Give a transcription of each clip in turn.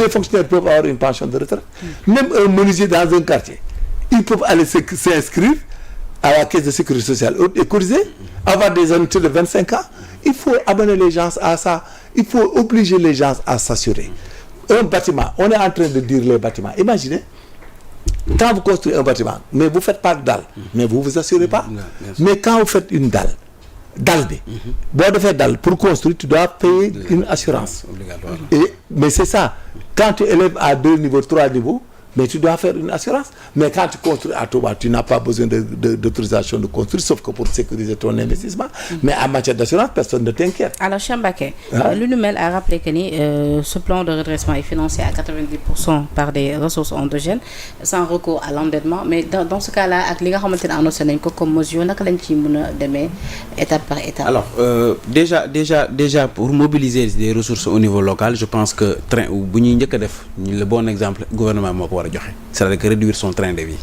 les fonctionnaires peuvent avoir une pension de retraite. Même un menuisier dans un quartier, ils peuvent aller s'inscrire à la caisse de sécurité sociale et cotiser, avoir des annuités de 25 ans. Il faut amener les gens à ça. Il faut obliger les gens à s'assurer. Un bâtiment, on est en train de dire les bâtiments. Imaginez, quand vous construisez un bâtiment, mais vous ne faites pas de dalle, mais vous ne vous assurez pas. Mais quand vous faites une dalle bi boo defee dalle pour construire tu dois payer une assurance obligatoire. Mais c'est ça, quand tu élèves à 2 niveaux 3 niveaux, mais tu dois faire une assurance. Mais quand tu construis à Touba, tu n'as pas besoin d'autorisation de construire, sauf que pour sécuriser ton investissement. Mais en matière d'assurance, personne ne t'inquiète. Alors, Cheikh Mbacké, l'UNUMEL a rappelé que ce plan de redressement est financé à 90% par des ressources endogènes, sans recours à l'endettement. Mais dans ce cas-là, ak li nga xamante ne annoncé nañ ko comme mesure, naka lañ ci mën a demee étape par étape. Alors, déjà pour mobiliser des ressources au niveau local, je pense que bu ñuy njëkk a def le bon exemple gouvernement moo ko war a joxe, c'est-à-dire que réduire son train de vie.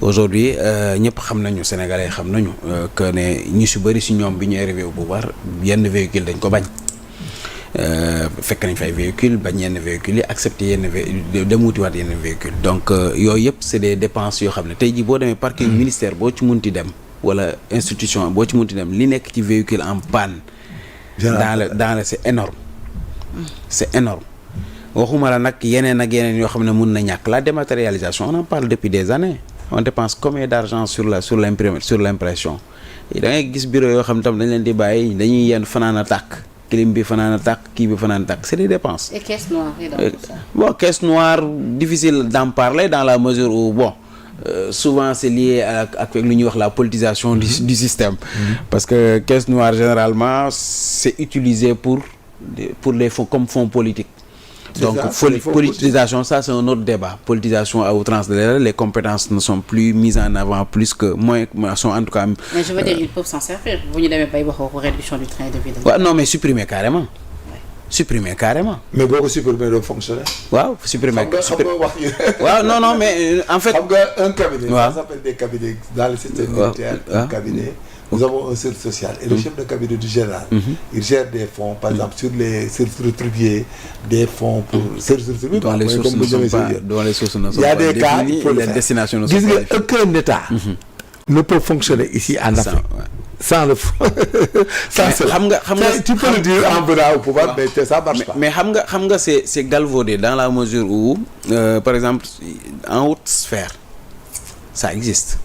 Aujourd'hui ñëpp xam nañu sénégalais xam nañu que ne ñu si bëri si ñoom bi ñu arrivé au pouvoir yenn véhicule dañ ko bañ, fekk nañ fay véhicule bañ yenn véhicules yi accepter yenn dem wutiwaat yenn véhicule. Donc yooyu yëpp c'est des dépenses yoo xam ne tey jii boo demee parking ministère boo ci munti dem wala institution boo ci munti dem li nekk ci véhicule en panne dans le c'est énorme. waxuma la nag yeneen ak yeneen yoo xam ne mun na ñàkk. La dématérialisation on en parle depuis des années, on dépense combien d'argent sur l'impression. da ngay gis bureau yoo xam tam dañ leen di bàyyi dañuy yenn fanaan a tàkk, clim bi fanaan a tàkk, kii bi fanaan a tàkk, c'est des dépenses. Et caisse noire et dans tout ça. Bon, caisse noire difficile d'en parler dans la mesure où souvent c'est lié avec lu ñuy wax la politisation du système. Parce que caisse noire généralement c'est utilisé pour les fonds comme fonds politiques. Donc politisation, ça c'est un autre débat. Politisation à outrance de l'État, les compétences ne sont plus mises en avant moins sont en tout cas. Mais je veux dire, ils peuvent s'en servir. Vous ne devez pas y avoir réduction du train de vie. Ouais, non, mais supprimer carrément. Supprimer carrément. Mais beaucoup supprimer le fonctionnaire. Waaw, supprimer. Waaw, non, mais en fait. Un cabinet, ça s'appelle des cabinets dans le système militaire, un cabinet. Nous avons un service social et le chef de cabinet du général, il gère des fonds, par exemple sur les services rétribués, des fonds pour services rétribués. Dont les sources ne sont pas. Il y a des cas, il faut les destinations ne sont pas. Aucun État ne peut fonctionner ici en Afrique sans le fonds. Tu peux le dire en venant au pouvoir, mais ça marche pas. Mais xam nga c'est galvaudé dans la mesure où, par exemple, en haute sphère, ça existe.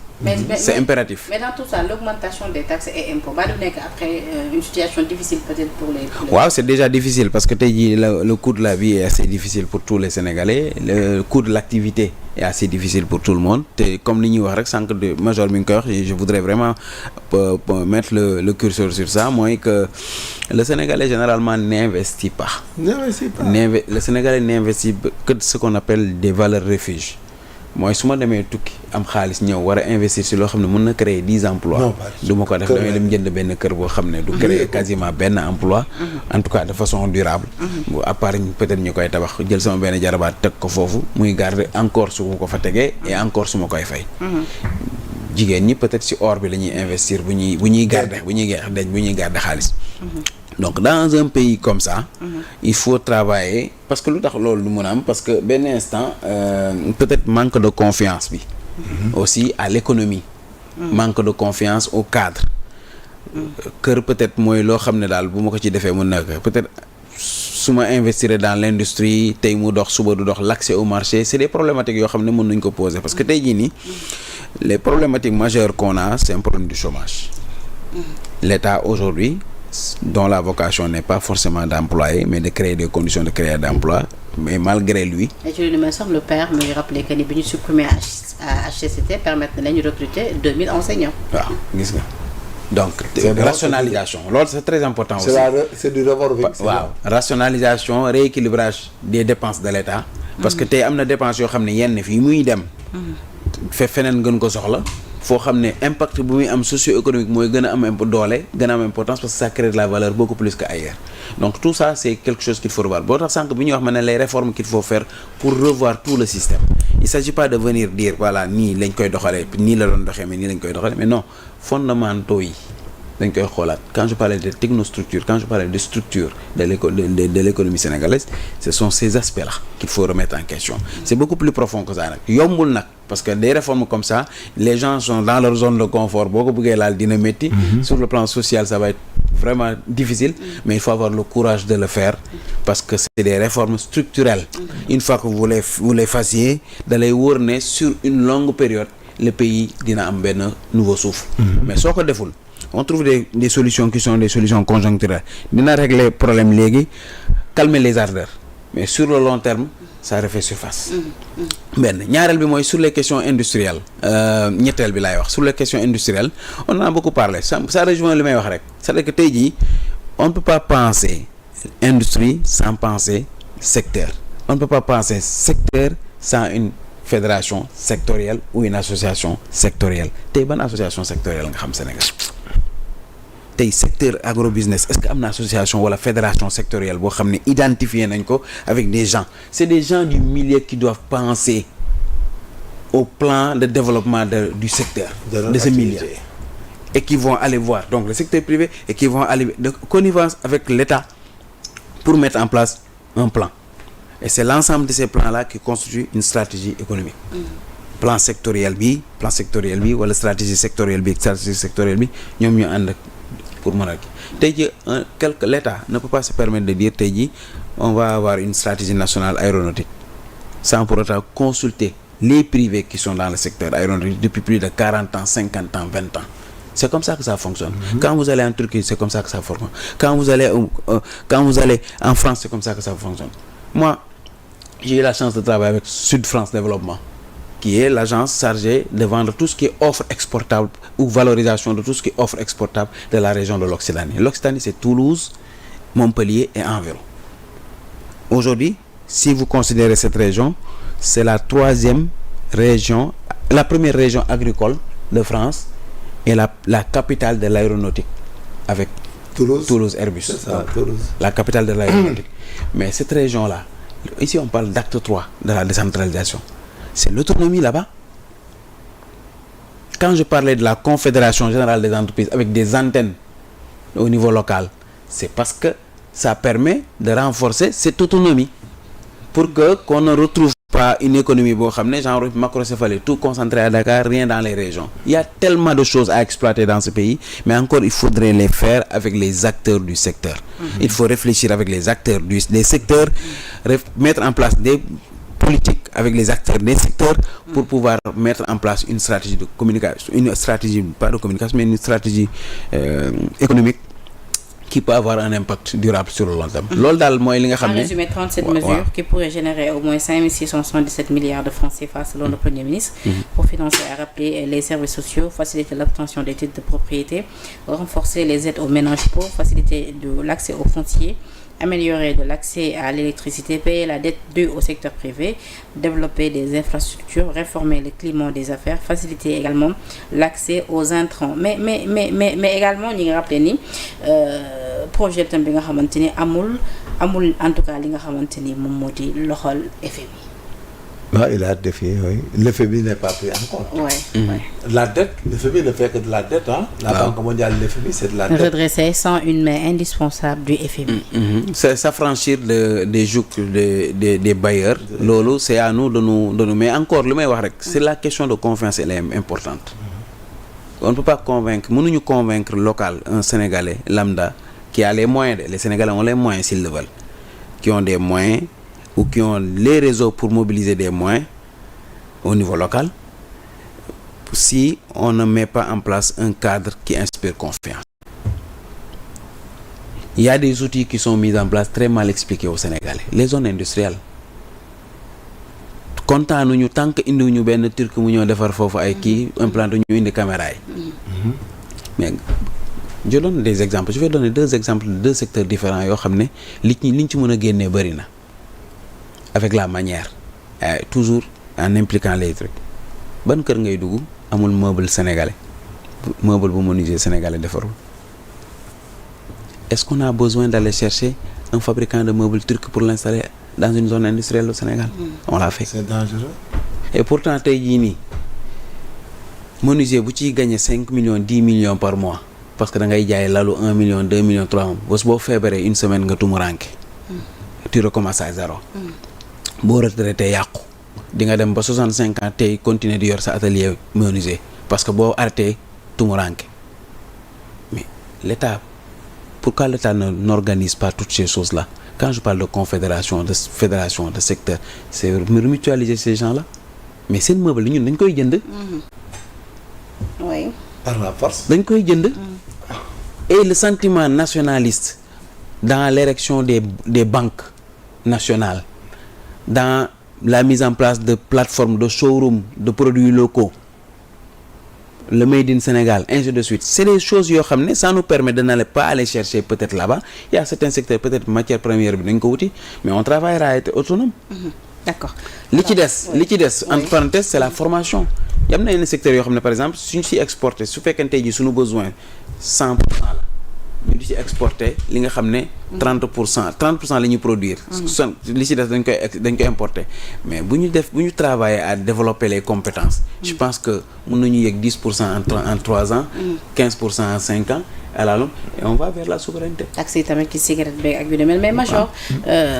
C'est impératif. Mais dans tout ça, l'augmentation des taxes et impôts, après une situation difficile peut-être pour les... Waaw, c'est déjà difficile parce que le coût de la vie est assez difficile pour tous les Sénégalais. Le coût de l'activité est assez difficile pour tout le monde. Comme li ñuy wax rek sànq de Major mi ngi koy wax, je voudrais vraiment mettre le curseur sur ça, mooy que le Sénégalais généralement n'investit pas. Le Sénégalais n'investit que ce qu'on appelle des valeurs refuges. Mooy su ma demee tukki am xaalis ñëw war a investir si loo xam ne mën na créer 10 emplois du ma ko def, damay dem jënd benn kër boo xam ne du créer quasiment benn emploi, en tout cas de façon durable. bu à part peut-être ñu koy tabax jël sama benn jarabaat teg ko foofu muy garder encore su ma ko fa tegee et encore su ma koy fay. Jigéen ñi peut-être si or bi la ñuy investir bu ñuy garder xaalis. Donc dans un pays comme ça, il faut travailler parce que lu tax loolu du mën a am parce que benn instant peut-être manque de confiance bi aussi à l'économie, manque de confiance au cadre. Kër peut-être mooy loo xam ne daal bu ma ko ci defee mën na ko peut-être su ma investir dans l'industrie tey mu dox suba du dox, l'accès au marché, c'est des problématiques yoo xam ne mën nañu ko poser parce que tey jii nii les problématiques majeures qu'on a, c'est un problème du chômage. L'État aujourd'hui, dont la vocation n'est pas forcément d'employer, mais de créer des conditions de créer d'emploi, mais malgré lui. Et tu me semble, le père me rappelait que les supprimés à HCCT permettent de recruter 2000 enseignants. Ah, gis nga. Donc, rationalisation, c'est très important aussi. C'est du revolving. Waaw, rationalisation, rééquilibrage des dépenses de l'État. Parce que tey am na dépenses yoo xam ne yenn fii muy dem. Feneen gën ko soxla. Foo xam ne impact bu muy am socio-économique mooy gën a am doole gën a am importance parce que ça crée de la valeur beaucoup plus qu'ailleurs. Donc tout ça c'est quelque chose qu'il faut revoir. Boo tax sànq bi ñuy wax ma ne les réformes qu'il faut faire pour revoir tout le système. Il s'agit pas de venir dire voilà nii lañ koy doxalee nii la doon doxee mais nii lañ koy doxalee mais non fondamentaux yi dañ koy xoolaat. Quand je parlais de technostructure, quand je parlais de structure de l'économie sénégalaise, ce sont ces aspects-là qu'il faut remettre en question. C'est beaucoup plus profond que ça nag yombul nag parce que des réformes comme ça les gens sont dans leur zone de confort boo ko bëggee laal dina métti. Sur le plan social ça va être vraiment difficile, mais il faut avoir le courage de le faire parce que c'est des réformes structurelles. Une fois que vous les fassiez da lay wóor ne sur une longue période le pays dina am benn nouveau souffle. Mais soo ko deful on trouve des solutions qui sont des solutions conjoncturelles dina régler problème léegi calmer les ardeurs mais sur le long terme ça refait surface. benn ñaareel bi mooy sur les questions industrielles ñetteel bi laay wax sur les questions industrielles on en a beaucoup parlé ça rejoint li may wax rek c'est-à-dire que tey jii on ne peut pas penser industrie sans penser secteur, on ne peut pas penser secteur sans une fédération sectorielle ou une association sectorielle. Tey ban association sectorielle nga xam Sénégal tey secteur agrobusiness est-ce que am na association wala fédération sectorielle boo xam ne identifié nañ ko avec des gens, c'est des gens du milieu qui doivent penser au plan de développement du secteur de ce milieu et qui vont aller voir donc le secteur privé et qui vont aller de connivence avec l'État pour mettre en place un plan. Et c'est l'ensemble de ces plans-là qui constituent une stratégie économique. Plan sectoriel bi wala stratégie sectorielle bi ñoom ñu ànd pour mën a tey jii l'État ne peut pas se permettre de dire tey jii on va avoir une stratégie nationale aéronautique sans pour autant consulter les privés qui sont dans le secteur aéronautique depuis plus de 40 ans, 50 ans, 20 ans. C'est comme ça que ça fonctionne. Quand vous allez en Turquie, c'est comme ça que ça fonctionne. Quand vous allez en France, c'est comme ça que ça fonctionne. Moi, j'ai eu la chance de travailler avec Sud France Développement, qui est l'agence chargée de vendre tout ce qui est offre exportable ou valorisation de tout ce qui est offre exportable de la région de l'Occitanie. L'Occitanie, c'est Toulouse, Montpellier et environ. Aujourd'hui, si vous considérez cette région, c'est la troisième région, la première région agricole de France et la capitale de l'aéronautique avec Toulouse Airbus. C'est ça, Toulouse. La capitale de l'aéronautique. Mais cette région-là, ici on parle d'acte 3 de la décentralisation. C'est l'autonomie là-bas. Quand je parlais de la Confédération générale des entreprises avec des antennes au niveau local, c'est parce que ça permet de renforcer cette autonomie pour qu'on ne retrouve pas une économie boo xam ne genre macrocéphalie tout concentré à Dakar, rien dans les régions. Il y a tellement de choses à exploiter dans ce pays, mais encore il faudrait les faire avec les acteurs du secteur. Il faut réfléchir avec les acteurs des secteurs, mettre en place des politiques avec les acteurs des secteurs pour pouvoir mettre en place une stratégie de communication, mais une stratégie économique qui peut avoir un impact durable sur le long terme. Loolu daal mooy li nga xam ne. En résumé, 37 mesures qui pourraient générer au moins 5677 milliards de francs CFA selon le Premier ministre pour financer et rappeler les services sociaux, faciliter l'obtention des titres de propriété, renforcer les aides aux ménages pauvres, faciliter l'accès aux fonciers, améliorer de l'accès à l'électricité, payer la dette due au secteur privé, développer des infrastructures, réformer le climat des affaires, faciliter également l'accès aux intrants. Mais également ñi nga rappelé ni projet tam bi nga xamante ni amul en tout cas li nga xamante ni moom moo di loxol FMI. Non, il a défié, oui. Le FMI n'est pas pris en compte. Ouais. La dette, le FMI ne fait que de la dette, hein. La Banque mondiale, le FMI, c'est de la dette. Redresser sans une main indispensable du FMI. C'est s'affranchir des jougs des bailleurs. Loolu, c'est à nous de nous. Mais encore, le may wax rek, c'est la question de confiance, elle est importante. On ne peut pas mënuñu convaincre local, un Sénégalais lambda qui a les moyens. Les Sénégalais ont les moyens s'ils le veulent. Qui ont des moyens ou qui ont les réseaux pour mobiliser des moyens au niveau local, si on ne met pas en place un cadre qui inspire confiance. Il y a des outils qui sont mis en place très mal expliqués au Sénégalais. Les zones industrielles. Kontaan nañu tant que indiwuñu benn turc mu ñëw defar foofu ay kii implanté ñu indi caméra yi. Mais je donne des exemples. Je vais donner 2 exemples de 2 secteurs différents yoo xam ne liñ ci mën a génnee bëri na. Avec la manière, toujours en impliquant les trucs. Ban kër ngay dugg amul meuble sénégalais, meuble bu menuisier sénégalais defarul. Est-ce qu'on a besoin d'aller chercher un fabricant de meubles turc pour l'installer dans une zone industrielle au Sénégal? On l'a fait. C'est dangereux. Et pourtant tey jii nii menuisier bu ciy gagner 5 millions 10 millions par mois parce que da ngay jaay lalu 1 million 2 millions 3 millions bés boo feebaree une semaine nga tumuranke tu recommences à zéro boo retraité yàqu di nga dem ba 65 ans tey continuer di yor sa atelier menuisier parce que boo arrêté tumuranke mais l'État pourquoi l'État n'organise pas toutes ces choses là quand je parle de confédération de fédération de secteur c'est mutualiser ces gens là mais seen meuble ñun dañ koy jënd oui par la force dañ koy jënd et le sentiment nationaliste dans l'érection des banques nationales dans la mise en place de plateformes de showroom de produits locaux le Made in Sénégal ainsi de suite c'est des choses yoo xam ne ça nous permet de n'aller pas aller chercher peut-être là-bas il y a certains secteurs peut-être matière première bi dañ ko wuti mais on travaillera à être autonome. D'accord. li ci des entre parenthèses c'est la formation yam na yenn secteurs yoo xam ne par exemple suñ si exporté su fekkente ji suñu besoin 100% la ñu di ci exporter li nga xam ne 30% la ñuy produire li ci des dañ koy importer mais bu ñu travailler à développer les compétences je pense que mën nañu yegg 10% en 3 ans 15% en 5 ans à la longue et on va vers la souveraineté. ak si tamit ci cigarette beeg ak yu demee mais Major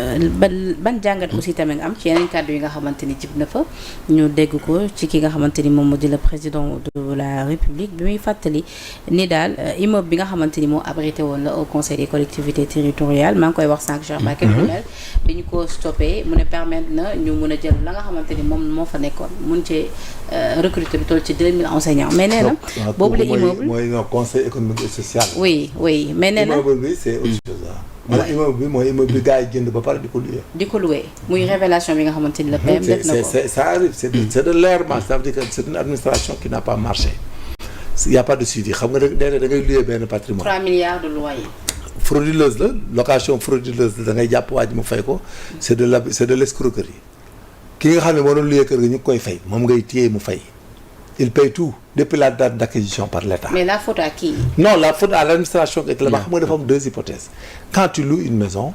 ban jàngat aussi tamit nga am ci yeneen kàddu yi nga xamante ni jib na fa ñu dégg ko ci ki nga xamante ni moom moo di le président de la République bi muy fàttali ni daal immeuble bi nga xamante ni moo abrité woon la au conseil des collectivités territoriales maa ngi koy wax sànq Cheikh Mbacké Koumel bi ñu ko stoppé mu ne permettre na ñu mun a jël la nga xamante ni moom moo fa nekkoon mun ci recruter bi toll ci 2000 enseignants mais nee na boobu la immeuble mooy conseil économique et social. oui mais nee na immeuble bi c'est autre chose ah. immeuble bi mooy immeuble bi gars yi jënd ba pare di ko louer. muy révélation bi nga xamante ni le PM def na ko. ça arrive c'est de l'errement ça veut dire que c'est une administration qui n'a pas marché. il y a pas de suivi xam nga da ngay louer benn patrimoine. 3 milliards de loyer. frauduleuse la location frauduleuse la da ngay jàpp waa ji mu fay ko c'est de l'escroquerie ki nga xam ne moo doon louer kër ga ñu koy fay moom ngay téye mu fay. il paye tout depuis la date d'acquisition par l'État. Mais la faute à qui? Non, la faute à l'administration qui est là-bas. Xam nga dafa am 2 hypothèses. Quand tu loues une maison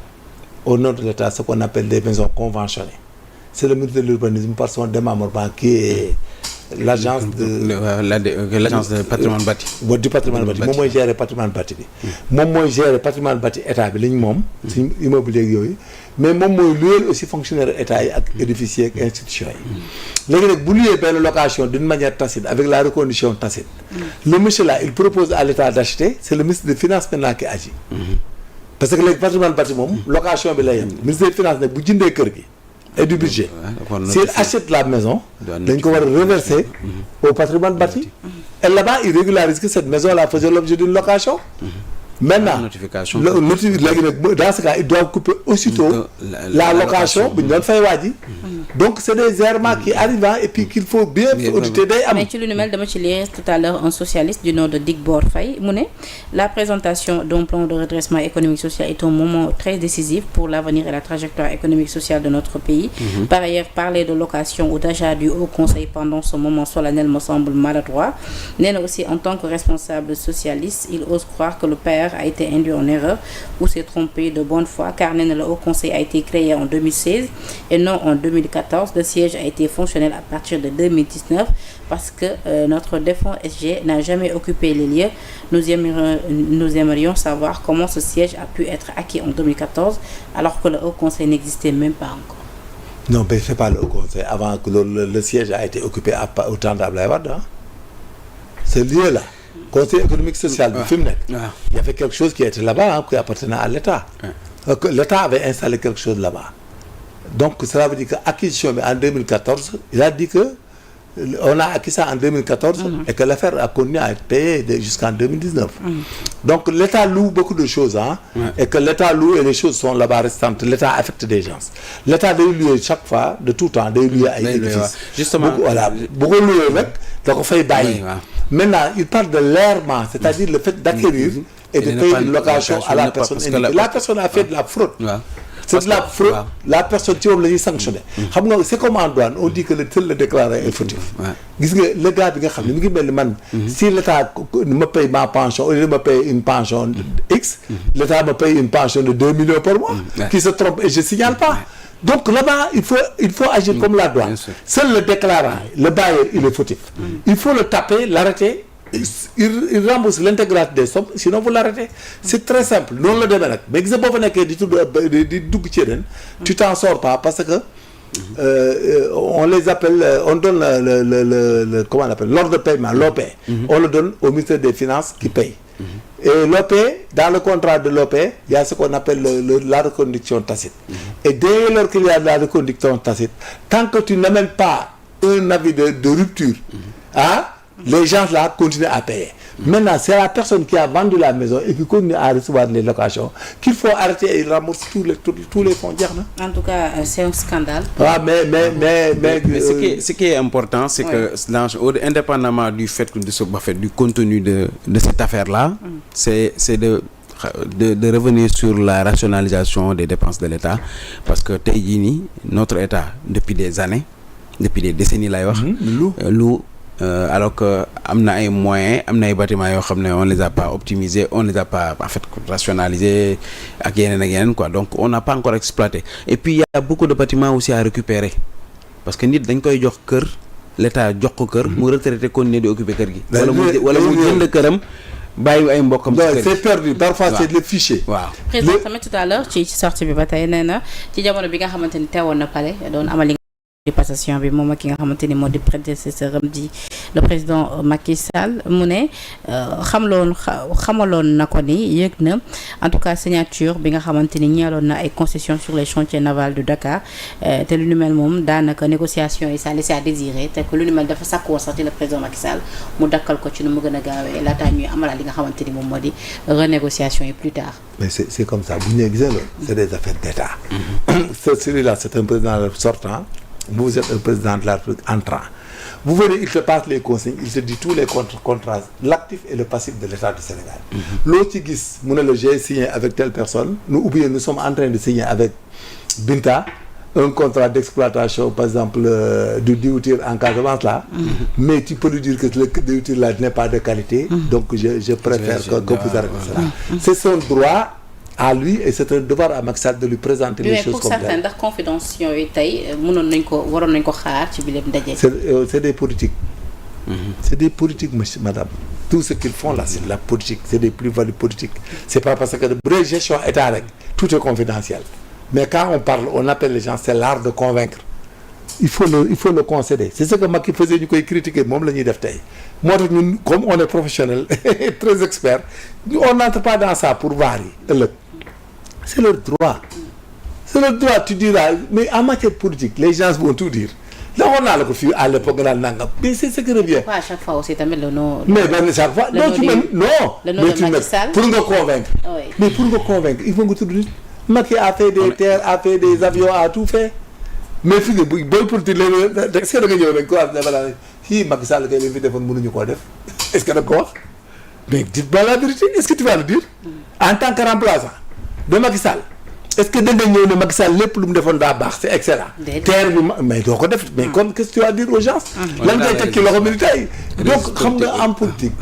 au nom de l'État, ce qu'on appelle des maisons conventionnées, c'est le ministre de l'urbanisme par son démembrement qui est l'agence de patrimoine bâti. Du patrimoine bâti moom mooy gérer patrimoine bâti bi. moom mooy gérer patrimoine bâti état bi li ñu moom. suñu immobilier yooyu. mais moom mooy luyeel aussi fonctionnaire état yi ak édificier ak institution yi. léegi nag bu luyee benn location d'une manière tacite avec la reconduction tacite. le monsieur là il propose à l'état d'acheter c'est le ministre des finances maintenant qui agit. parce que léegi patrimoine bâti moom location bi lay yem. ministre des finances nag bu jëndee kër gi. et du budget. S'il achète la maison, dañ ko war a reverser au patrimoine bâti. Et là-bas, il régularise que cette maison-là faisait l'objet d'une location. Maintenant, dans ce cas, ils doivent couper aussitôt la location bi ñu doon fay waa ji. Donc c'est des errements qui arrivent et puis qu'il faut bien auditer day am. Mais ci lu nu mel dama ci lire tout à l'heure un socialiste du nom de Digbor Faye mu ne la présentation d'un plan de redressement économique social est un moment très décisif pour l'avenir et la trajectoire économique sociale de notre pays. Par ailleurs, parler de location ou d'achat du Haut Conseil pendant ce moment solennel me semble maladroit. Nee na aussi en tant que responsable socialiste, il ose croire que le PR a été induit en erreur ou s'est trompé de bonne foi car nee na le Haut Conseil a été créé en 2016 et non en 2014. Le siège a été fonctionnel à partir de 2019 parce que notre défunt SG n'a jamais occupé les lieux. Nous aimerions savoir comment ce siège a pu être acquis en 2014 alors que le Haut Conseil n'existait même pas encore. Non, mais c'est pas le Haut Conseil. Avant que le siège a été occupé au temps d'Abdoulaye Wade. Ce lieu-là, Conseil économique social du fi mu nekk. Il y avait quelque chose qui était là-bas qui appartenait à l'État. L'État avait installé quelque chose là-bas. Donc cela veut dire que acquisition bi en 2014 il a dit que on a acquis ça en 2014 et que l'affaire a continué à être payée jusqu'en 2019. Donc l'État loue beaucoup de choses et que l'État loue et les choses sont là-bas restantes. L'État affecte des gens. L'État day louer chaque fois de tout temps day louer ay édifices. Justement voilà bu ko louer nag da ko fay bàyyi. Maintenant il parle de l'errement, c'est-à-dire le fait d'acquérir et de payer une location à la personne individuelle. La personne a fait de la fraude. C'est de la fraude. La personne ci moom la ñuy sanctionner. Xam nga c'est comme en douane on dit que le tel le déclaré est fautif. Gis nga le gars bi nga xam ne mi ngi mel ni man. Si l'État me paye ma pension au lieu de me payer une pension X, l'État me paye une pension de 2 millions par mois. Qui se trompe et je signale pas. Donc là-bas il faut agir comme la douane. Seul le déclarant, le bailleur il est fautif. Il faut le taper, l'arrêter il rembourse l'intégralité des sommes sinon vous l'arrêtez. C'est très simple noonu la demee nag mais gis nga boo fa nekkee di dugg ci yeneen tu t'en sors pas parce que on les appelle on donne le comment on appelle l'ordre de paiement l'OP. On le donne au ministère des Finances qui paye. Et l'OP, dans le contrat de l'OP, il y a ce qu'on appelle la reconduction tacite. Et dès lors qu'il y a la reconduction tacite, tant que tu n'amènes pas un avis de rupture, les gens là continuent à payer. Maintenant, c'est la personne qui a vendu la maison et qui continue à recevoir les locations qu'il faut arrêter et il rembourse tous les fonds. En tout cas, c'est un scandale. Mais ce qui est important, c'est que indépendamment du fait du contenu de cette affaire-là, c'est de revenir sur la rationalisation des dépenses de l'État parce que tey jii nii notre État depuis des années, depuis des décennies lay wax. Alors que am na ay moyens am na ay bâtiments yoo xam ne on les a pas optimisés on les a pas en fait rationalisés ak yeneen quoi donc on n'a pas encore exploité et puis il y a beaucoup de bâtiments aussi à récupérer parce que nit dañ koy jox kër l'État jox ko kër mu retraité continuer di occuper kër gi wala mu jënd këram bàyyi ay mbokkam c'est perdu parfois c'est le fichier. waaw président tamit tout à l'heure ci sortie bi ba tey nee na ci jamono bi nga xamante ni teewoon na palais doon amal passation bi moom ak ki nga xamante ni moo di prédécesseur am di le président Macky Sall mu ne xamaloon na ko ni yëg na en tout cas signature bi nga xamante ni ñeeloon na ay concessions sur les chantiers navals de Dakar te lu ni mel moom daanaka négociation yi ça laissé à désirer te que lu ni mel dafa sàkk woon sax ci le président Macky Sall mu dakkal ko ci nu mu gën a gaawee laataa ñuy amalaat li nga xamante ni moom moo di renégociation yi plus tard. Mais c'est comme ça bu ñu nee gisee loolu c'est des affaires d'État. Celui-là c'est un président sortant. Vous êtes un président de la République entrant. Vous venez, il te passe les consignes, il te dit tous les contrats, l'actif et le passif de l'État du Sénégal. L'autre qui dit, j'ai signé avec telle personne, nous sommes en train de signer avec Binta un contrat d'exploitation, par exemple, du dioutir en Casamance là, mais tu peux lui dire que le dioutir là n'est pas de qualité, donc je préfère que vous arrêtez cela. C'est son droit à lui et c'est un devoir à Macky Sall de lui présenter les choses comme ça. Mais pour certains ndax confidence yooyu tey waroon nañ ko xaar ci biir ndaje. C'est des politiques. C'est des politiques monsieur madame. Tout ce qu'ils font là c'est de la politique, c'est des plus-values politiques. C'est pas parce que de vraie gestion état rek tout est confidentiel. Mais quand on parle, on appelle les gens, c'est l'art de convaincre. Il faut le concéder. C'est ce que Macky faisait ñu koy critiquer moom la ñuy def tey. Moo tax ñun comme on est professionnel et très expert, on n'entre pas dans ça pour varier ëllëg. C'est leur droit. C'est leur droit, tu diras. Mais en matière politique, les gens vont tout dire. Là, on a le refus à l'époque, mais c'est ce qui revient. Pourquoi à chaque fois aussi, tu mets le nom. Mais chaque fois. Non, tu mets. Non. Le nom de Macky Sall. Pour nous convaincre. Oui. Mais pour nous convaincre, il faut que tout le monde. Macky a fait des terres, a fait des avions, a tout fait. Mais fii boy politique léeg-léeg est-ce que da nga ñëw rek quoi voilà fii Macky Sall kay li fi defoon mënuñu koo def est-ce que da nga ko wax mais dites-moi la vérité est-ce que tu vas le dire en tant que remplaçant de Macky Sall est-ce que da nga ñëw ne Macky Sall lépp lu mu defoon daa baax c'est excellent. terre bi mais doo ko def mais comme qu'est-ce que tu vas dire aux gens. lan ngay teg ci loxo militaire yi. donc xam nga en politique.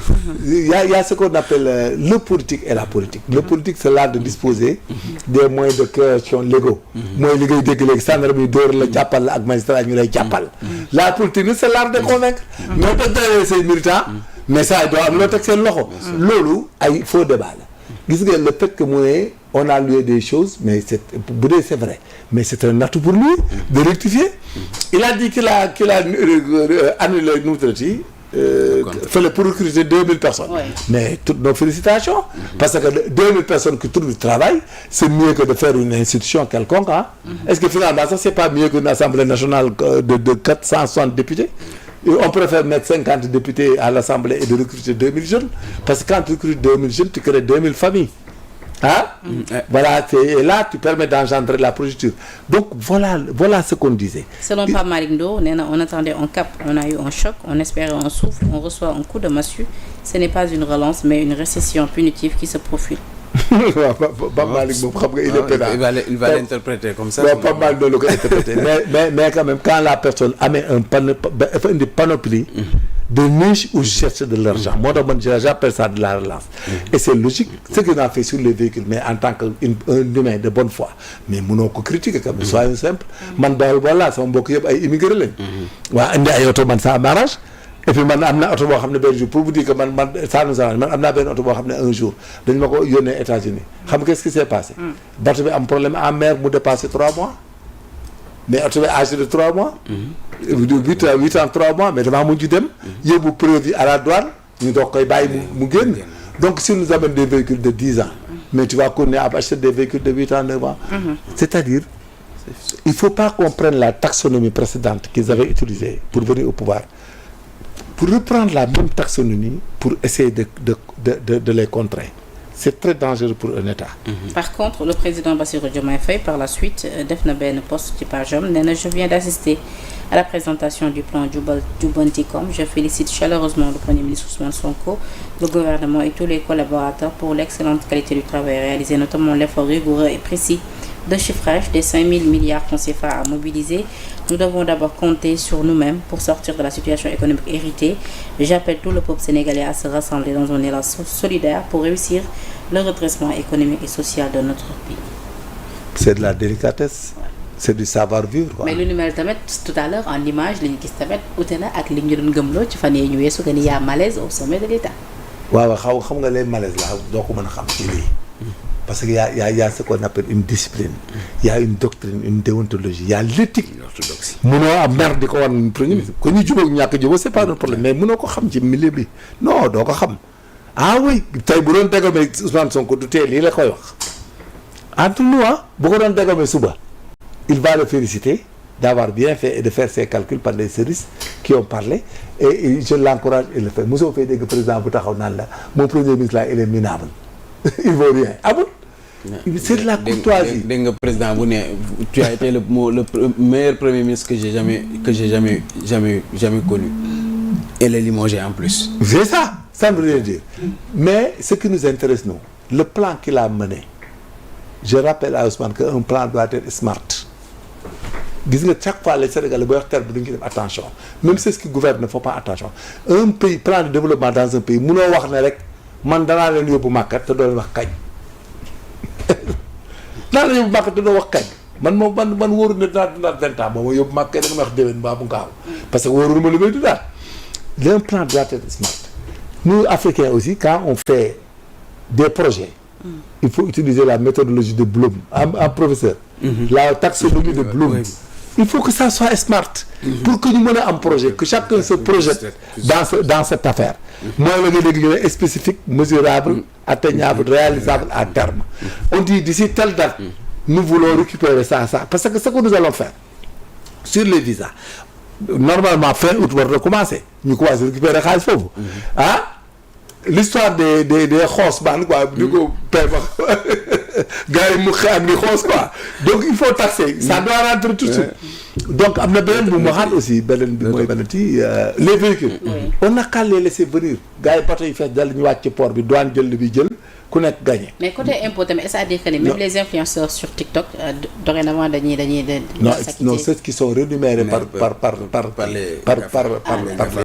y a ce qu'on appelle le politique et la politique. Le politique c'est l'art de disposer des moyens de création légaux. mooy li ngay dégg léegi gendarme yi dóor la jàppal la ak magistrat ñu lay jàppal. la politique c'est l'art de convaincre. ñoo teg say militants. mais ça doit am loo teg seen loxo. loolu ay faux débat la. gis nga le fait que mu ne on a loué des choses mais c'est vrai mais c'est un atout pour lui de rectifier. Il a dit qu'il a annulé nu mu tuddati fallait pour recruter 2000 personnes. Oui. Mais toutes nos félicitations. Parce que 2000 personnes qui trouvent du travail, c'est mieux que de faire une institution quelconque. Hein? Est-ce que finalement ça c'est pas mieux qu'une assemblée nationale de 460 députés? On préfère mettre 50 députés à l'Assemblée et de recruter 2000 jeunes. Parce que quand tu recrutes 2000 jeunes, tu crées 2000 familles. Hein? Voilà, et là, tu permets d'engendrer la procédure. Donc, voilà ce qu'on disait. Selon Pape Malick Ndo, on attendait un cap, on a eu un choc, on espérait un souffle, on reçoit un coup de massue. Ce n'est pas une relance, mais une récession punitive qui se profile. Pas mal, il est pénal. Il va l'interpréter comme ça. Pas mal de le interpréter. mais quand même, quand la personne a une panoplie de niches où je cherche de l'argent, moi j'appelle ça de la relance. Et c'est logique, ce qu'on a fait sur les véhicules, mais en tant qu'un humain de bonne foi. Mais mon critique, quand même, soyons simples. Voilà, c'est un beaucoup d'immigrés. Ça m'arrange. et puis man am na oto boo xam ne benn jour pour vous dire que man ça nous arrange man am naa benn oto boo xam ne un jour dañ ma ko yónnee États-Unis xam nga qu'est-ce qui s'est passé. bateau bi am problème en mer mu dépassé 3 mois mais oto bi âgé de 3 mois. 8 ans 3 mois mais damaa mujj dem. yóbbu preuve yi à la douane ñu doog koy bàyyi mu génn. donc si nous amène des véhicules de 10 ans mais tu vas continuer à acheter des véhicules de 8 ans 9 ans. C'est-à-dire il faut pas qu'on prenne la taxonomie précédente qu'ils avaient utilisée pour venir au pouvoir pour reprendre la même taxonomie pour essayer de les contrer. C'est très dangereux pour un État. Par contre, le président Bassirou Diomaye Faye par la suite def na benn post ci page am nee na je viens d'assister à la présentation du plan Jubbantikom. Je félicite chaleureusement le Premier ministre Ousmane Sonko, le gouvernement et tous les collaborateurs pour l'excellente qualité du travail réalisé, notamment l'effort rigoureux et précis de chiffrage des 5 000 milliards francs CFA à mobiliser. Nous devons d'abord compter sur nous-mêmes pour sortir de la situation économique héritée. J'appelle tout le peuple sénégalais à se rassembler dans un élan solidaire pour réussir le redressement économique et social de notre pays. C'est de la délicatesse. C'est du savoir-vivre quoi. Mais lu ni mel tamit tout à l'heure en image li ñu gis tamit ute na ak li ñu doon gëmloo ci fan yii ñu weesu que ni y a malaise au sommet de l'État. waaw xam nga les malaises là doo ko mën a xam ci lii. parce que y a ce qu'on appelle une discipline. y a une doctrine, une déontologie, y a l'éthique. L'orthodoxie. Munoo am mer di ko wan premier ministre. ko ñu jubóog ñàkk jubóo c'est pas un problème mais munoo ko xam ci milieu bi non doo ko xam. ah oui tey bu doon dégommé Ousmane Sonko du tee lii la koy wax. entre nous bu ko doon dégommé suba. il va le féliciter d'avoir bien fait et de faire ses calculs par les services qui ont parlé et je l'encourage et le fait mosoo fay dégg président bu taxaw naan la mon premier ministre là il est minable il vaut rien amul. c'est de la courtoisie. dégg nga président bu ne tu as été le meilleur premier ministre que j'ai jamais connu et le limogé en plus. c'est ça ça ne veut rien dire mais ce qui nous intéresse nous le plan qu'il a mené je rappelle à Ousmane qu'un plan doit être smart. gis nga chaque fois les Sénégalais booy wax terme bi dañu def attention même ceux qui gouvernent ne font pas attention un pays plan de développement dans un pays munoo wax ne rek man danaa leen yóbbu màkkat te doo leen wax kañ danaa leen yóbbu màkkat te doo wax kañ man wóoru ne dinaa dundaat 20 ans boo ma yóbbu màkkat da nga ma wax déwén mbaa bu ngaaw parce que wóoru ma li may dundaat un plan doit être smart. Nous Africains aussi quand on fait des projets il faut utiliser la méthodologie de Bloom en professeur la taxonomie de Bloom. Il faut que ça soit smart pour que ñu mën a am projet que chacun se projette dans cette affaire mooy la nga dégg ñu ne spécifique mesurable atteignable réalisable à terme on dit d'ici telle date nous voulons récupérer ça parce que ce que nous allons faire sur les visas normalement fin août war na commencer ñu commencer récupérer xaalis foofu l'histoire des xoos baan quoi di ko payma gars yi mu xam ni xoos quoi donc il faut taxer ça doit rentrer tout de suite donc am na beneen bu ma xaat aussi beneen bi mooy beneen ci les véhicules on n'a qu'à les laisser venir gars yi bateau yi fees dal ñu wàcc ci port bi douane jël li bi jël ku nekk gagné. mais côté impôt tamit c'est-à-dire que même les influenceurs sur TikTok dorénavant dañuy non ceux qui sont rémunérés par